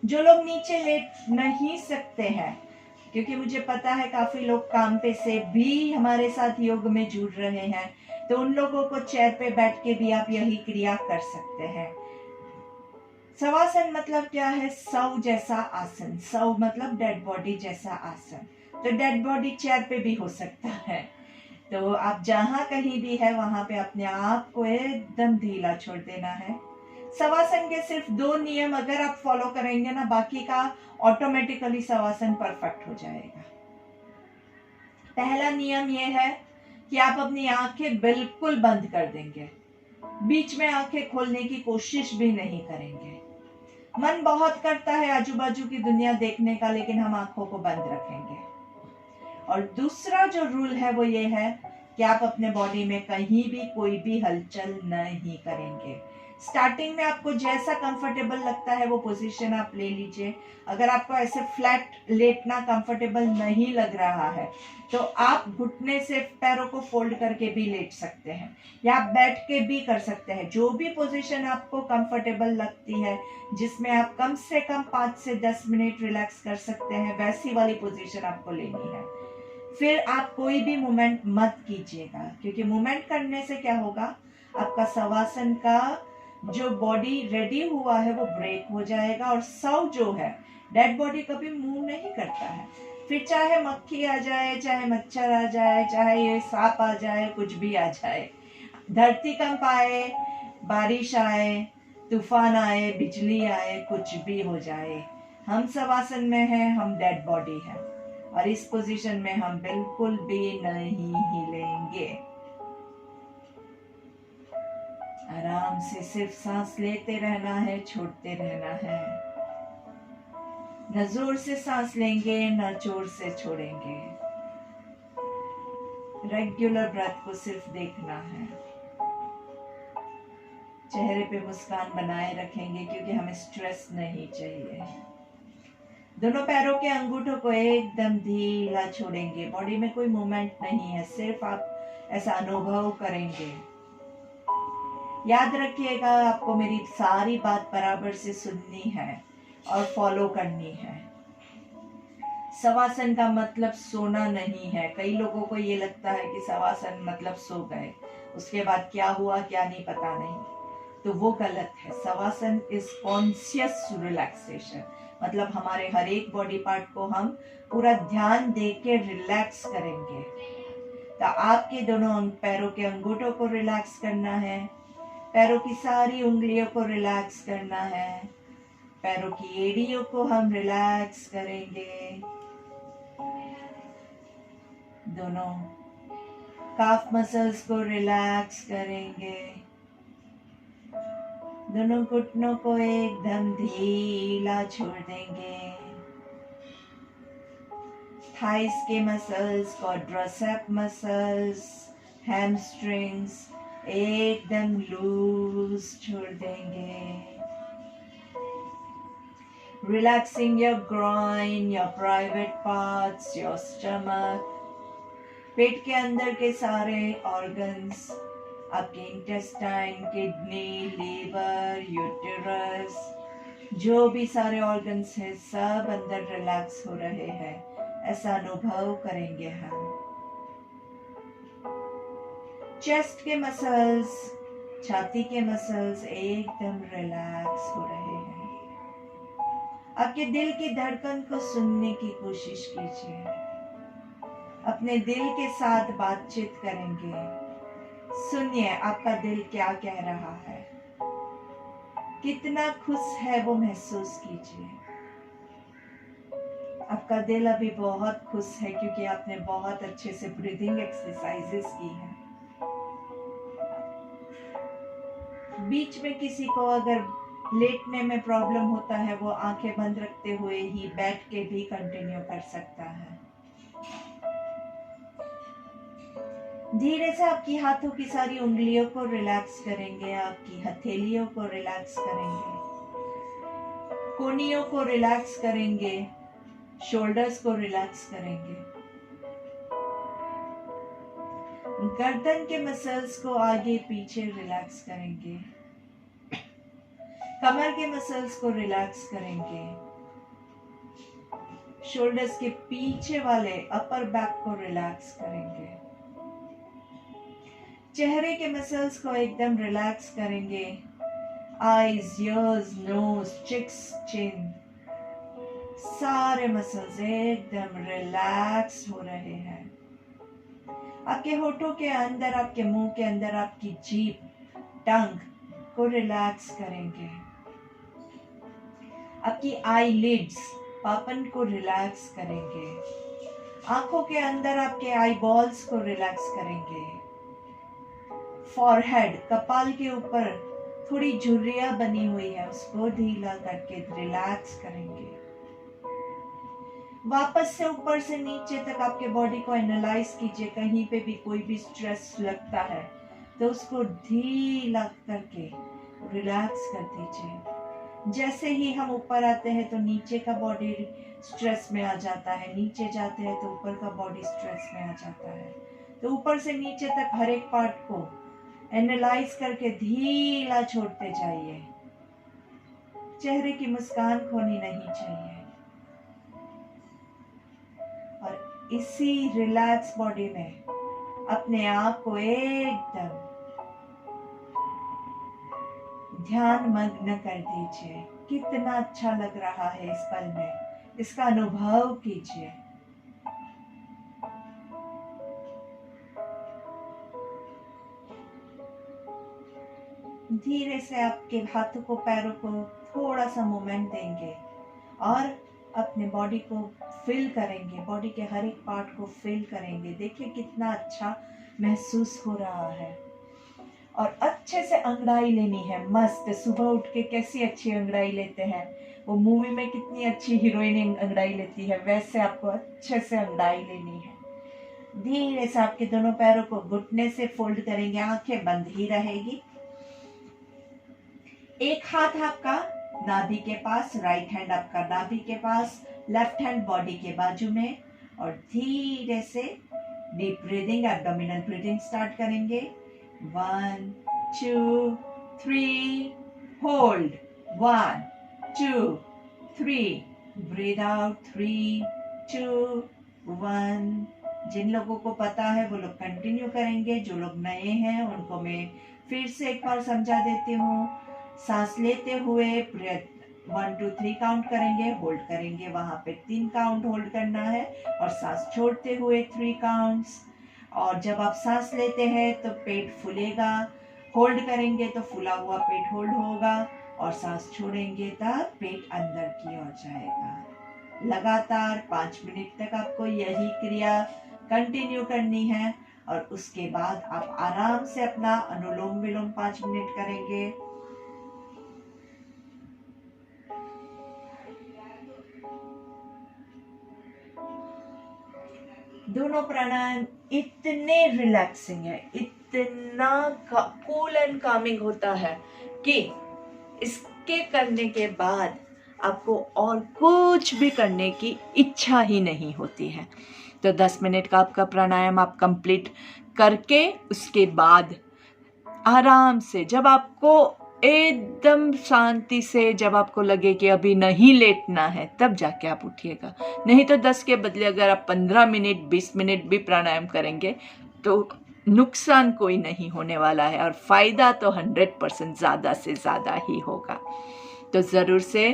जो लोग नीचे लेट नहीं सकते हैं, क्योंकि मुझे पता है काफी लोग काम पे से भी हमारे साथ योग में जुड़ रहे हैं, तो उन लोगों को चेयर पे बैठ के भी आप यही क्रिया कर सकते हैं। शवासन मतलब क्या है? सौ जैसा आसन। सौ मतलब डेड बॉडी जैसा आसन। तो डेड बॉडी चेयर पे भी हो सकता है। तो आप जहां कहीं भी है वहां पे अपने आप को एकदम ढीला छोड़ देना है। शवासन के सिर्फ 2 नियम अगर आप फॉलो करेंगे ना, बाकी का ऑटोमेटिकली शवासन परफेक्ट हो जाएगा। पहला नियम यह है कि आप अपनी आंखें बिल्कुल बंद कर देंगे, बीच में आंखें खोलने की कोशिश भी नहीं करेंगे। मन बहुत करता है आजू बाजू की दुनिया देखने का, लेकिन हम आंखों को बंद रखेंगे। और दूसरा जो रूल है वो ये है कि आप अपने बॉडी में कहीं भी कोई भी हलचल नहीं करेंगे। स्टार्टिंग में आपको जैसा कंफर्टेबल लगता है वो पोजीशन आप ले लीजिए। अगर आपको ऐसे फ्लैट लेटना कंफर्टेबल नहीं लग रहा है तो आप घुटने से पैरों को फोल्ड करके भी लेट सकते हैं, या आप बैठ के भी कर सकते हैं। जो भी पोजीशन आपको कंफर्टेबल लगती है, जिसमें आप कम से कम 5 से 10 मिनट रिलैक्स कर सकते हैं, वैसी वाली पोजीशन आपको लेनी है। फिर आप कोई भी मूवमेंट मत कीजिएगा, क्योंकि मूवमेंट करने से क्या होगा, आपका शवासन का जो बॉडी रेडी हुआ है वो ब्रेक हो जाएगा। और सौ जो है, डेड बॉडी कभी मूव नहीं करता है। फिर चाहे मक्खी आ जाए, चाहे मच्छर आ जाए, चाहे ये सांप आ जाए, कुछ भी आ जाए, धरती कंप आए, बारिश आए, तूफान आए, बिजली आए, कुछ भी हो जाए, हम शवासन में हैं, हम डेड बॉडी हैं और इस पोजीशन में हम बिल्कुल भी नहीं हिलेंगे। आराम से सिर्फ सांस लेते रहना है, छोड़ते रहना है। न जोर से सांस लेंगे, न जोर से छोड़ेंगे। रेगुलर ब्रेथ को सिर्फ देखना है। चेहरे पे मुस्कान बनाए रखेंगे, क्योंकि हमें स्ट्रेस नहीं चाहिए। दोनों पैरों के अंगूठों को एकदम ढीला छोड़ेंगे। बॉडी में कोई मूवमेंट नहीं है, सिर्फ आप ऐसा अनुभव करेंगे। याद रखिएगा, आपको मेरी सारी बात बराबर से सुननी है और फॉलो करनी है। शवासन का मतलब सोना नहीं है। कई लोगों को ये लगता है कि शवासन मतलब सो गए, उसके बाद क्या हुआ क्या नहीं पता नहीं, तो वो गलत है। शवासन इज कॉन्शियस रिलैक्सेशन, मतलब हमारे हर एक बॉडी पार्ट को हम पूरा ध्यान दे के रिलैक्स करेंगे। तो आपके दोनों पैरों के अंगूठों को रिलैक्स करना है, पैरों की सारी उंगलियों को रिलैक्स करना है, पैरों की एड़ियों को हम रिलैक्स करेंगे। दोनों काफ मसल्स को रिलैक्स करेंगे। दोनों घुटनों को एकदम ढीला छोड़ देंगे। थाइस के मसल्स, क्वाड्रिसेप मसल्स, हैमस्ट्रिंग्स एकदम लूज छोड़ देंगे। Relaxing your groin, your private parts, your stomach. पेट के अंदर के सारे ऑर्गन्स, आपके इंटेस्टाइन, किडनी, लीवर, यूटेरस, जो भी सारे ऑर्गन्स हैं सब अंदर रिलैक्स हो रहे हैं, ऐसा अनुभव करेंगे हम। चेस्ट के मसल्स, छाती के मसल्स एकदम रिलैक्स हो रहे हैं। आपके दिल की धड़कन को सुनने की कोशिश कीजिए। अपने दिल के साथ बातचीत करेंगे। सुनिए आपका दिल क्या कह रहा है, कितना खुश है वो महसूस कीजिए। आपका दिल अभी बहुत खुश है क्योंकि आपने बहुत अच्छे से ब्रीदिंग एक्सरसाइजेस की है। बीच में किसी को अगर लेटने में प्रॉब्लम होता है वो आंखें बंद रखते हुए ही बैठ के भी कंटिन्यू कर सकता है। धीरे से आपकी हाथों की सारी उंगलियों को रिलैक्स करेंगे, आपकी हथेलियों को रिलैक्स करेंगे, कोहनियों को रिलैक्स करेंगे, शोल्डर्स को रिलैक्स करेंगे। गर्दन के मसल्स को आगे पीछे रिलैक्स करेंगे। कमर के मसल्स को रिलैक्स करेंगे। शोल्डर्स के पीछे वाले अपर बैक को रिलैक्स करेंगे। चेहरे के मसल्स को एकदम रिलैक्स करेंगे। आईज, ईयर्स, नोज, चिक्स, चिन, सारे मसल्स एकदम रिलैक्स हो रहे हैं। आपके होठों के अंदर, आपके मुंह के अंदर, आपकी जीभ, टंग को रिलैक्स करेंगे। आपकी आईलिड्स, पापन को रिलैक्स करेंगे। आंखों के अंदर आपके आई बॉल्स को रिलैक्स करेंगे। फॉरहेड, कपाल के ऊपर थोड़ी झुर्रियां बनी हुई है, उसको ढीला करके रिलैक्स करेंगे। वापस से ऊपर से नीचे तक आपके बॉडी को एनालाइज कीजिए। कहीं पे भी कोई भी स्ट्रेस लगता है तो उसको ढीला करके रिलैक्स कर दीजिए। जैसे ही हम ऊपर आते हैं तो नीचे का बॉडी स्ट्रेस में आ जाता है, नीचे जाते हैं तो ऊपर का बॉडी स्ट्रेस में आ जाता है। तो ऊपर से नीचे तक हर एक पार्ट को एनालाइज करके ढीला छोड़ते जाइए। चेहरे की मुस्कान खोनी नहीं चाहिए। और इसी रिलैक्स बॉडी में अपने आप को एकदम ध्यान मग्न कर दीजिए। कितना अच्छा लग रहा है इस पल में, इसका अनुभव कीजिए। धीरे से आपके हाथों को, पैरों को थोड़ा सा मूवमेंट देंगे और अपने बॉडी को फिल करेंगे। बॉडी के हर एक पार्ट को फिल करेंगे। देखिए कितना अच्छा महसूस हो रहा है। और अच्छे से अंगड़ाई लेनी है, मस्त। सुबह उठ के कैसी अच्छी अंगड़ाई लेते हैं, वो मूवी में कितनी अच्छी हीरोइन अंगड़ाई लेती है, वैसे आपको अच्छे से अंगड़ाई लेनी है। धीरे से आपके दोनों पैरों को घुटने से फोल्ड करेंगे, आंखें बंद ही रहेगी। एक हाथ आपका नाभि के पास, राइट हैंड आपका नाभि के पास, लेफ्ट हैंड बॉडी के बाजू में, और धीरे से deep breathing, abdominal breathing start करेंगे। 1 2 3 होल्ड, 1 2 3 ब्रीद आउट, 3 2 1। जिन लोगों को पता है वो लोग कंटिन्यू करेंगे, जो लोग नए हैं उनको मैं फिर से एक बार समझा देती हूँ। सांस लेते हुए 1 2 3 काउंट करेंगे, होल्ड करेंगे, वहां पे 3 काउंट होल्ड करना है, और सांस छोड़ते हुए 3 काउंट्स। और जब आप सांस लेते हैं तो पेट फूलेगा, होल्ड करेंगे तो फूला हुआ पेट होल्ड होगा, और सांस छोड़ेंगे तब पेट अंदर की ओर जाएगा। लगातार 5 मिनट तक आपको यही क्रिया कंटिन्यू करनी है और उसके बाद आप आराम से अपना अनुलोम विलोम 5 मिनट करेंगे। दोनों प्राणायाम इतने रिलैक्सिंग है, इतना कूल एंड कामिंग होता है कि इसके करने के बाद आपको और कुछ भी करने की इच्छा ही नहीं होती है। तो 10 मिनट का आपका प्राणायाम आप कंप्लीट करके उसके बाद आराम से, जब आपको एकदम शांति से, जब आपको लगे कि अभी नहीं लेटना है, तब जाके आप उठिएगा। नहीं तो 10 के बदले अगर आप 15 मिनट 20 मिनट भी प्राणायाम करेंगे तो नुकसान कोई नहीं होने वाला है और फ़ायदा तो 100% ज़्यादा से ज़्यादा ही होगा। तो ज़रूर से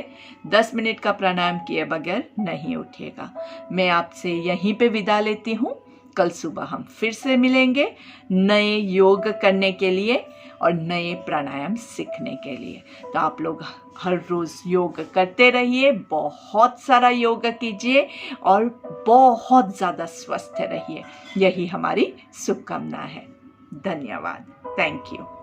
10 मिनट का प्राणायाम किए बगैर नहीं उठिएगा। मैं आपसे यहीं पे विदा लेती हूँ। कल सुबह हम फिर से मिलेंगे नए योग करने के लिए और नए प्राणायाम सीखने के लिए। तो आप लोग हर रोज़ योग करते रहिए, बहुत सारा योग कीजिए और बहुत ज़्यादा स्वस्थ रहिए। यही हमारी शुभकामना है। धन्यवाद। Thank you.